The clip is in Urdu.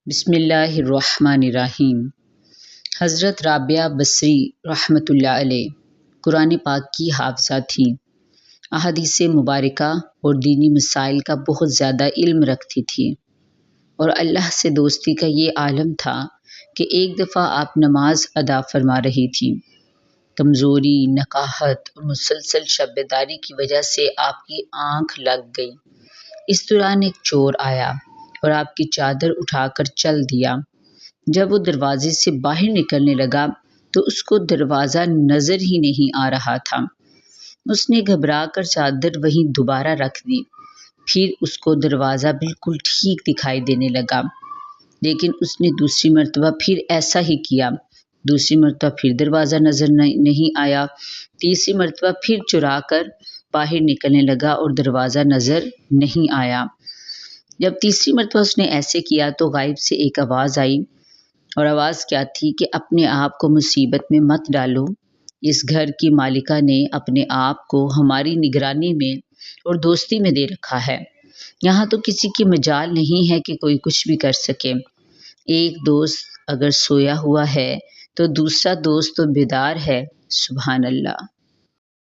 بسم اللہ الرحمن الرحیم۔ حضرت رابعہ بصری رحمۃ اللہ علیہ قرآن پاک کی حافظہ تھیں۔ احادیث مبارکہ اور دینی مسائل کا بہت زیادہ علم رکھتی تھیں، اور اللہ سے دوستی کا یہ عالم تھا کہ ایک دفعہ آپ نماز ادا فرما رہی تھیں۔ کمزوری، نقاہت اور مسلسل شب بیداری کی وجہ سے آپ کی آنکھ لگ گئی۔ اس دوران ایک چور آیا اور آپ کی چادر اٹھا کر چل دیا۔ جب وہ دروازے سے باہر نکلنے لگا تو اس کو دروازہ نظر ہی نہیں آ رہا تھا۔ اس نے گھبرا کر چادر وہیں دوبارہ رکھ دی۔ پھر اس کو دروازہ بالکل ٹھیک دکھائی دینے لگا، لیکن اس نے دوسری مرتبہ پھر ایسا ہی کیا۔ دوسری مرتبہ پھر دروازہ نظر نہیں آیا۔ تیسری مرتبہ پھر چرا کر باہر نکلنے لگا اور دروازہ نظر نہیں آیا۔ جب تیسری مرتبہ اس نے ایسے کیا تو غائب سے ایک آواز آئی، اور آواز کیا تھی کہ اپنے آپ کو مصیبت میں مت ڈالو، اس گھر کی مالکہ نے اپنے آپ کو ہماری نگرانی میں اور دوستی میں دے رکھا ہے۔ یہاں تو کسی کی مجال نہیں ہے کہ کوئی کچھ بھی کر سکے۔ ایک دوست اگر سویا ہوا ہے تو دوسرا دوست تو بیدار ہے۔ سبحان اللہ۔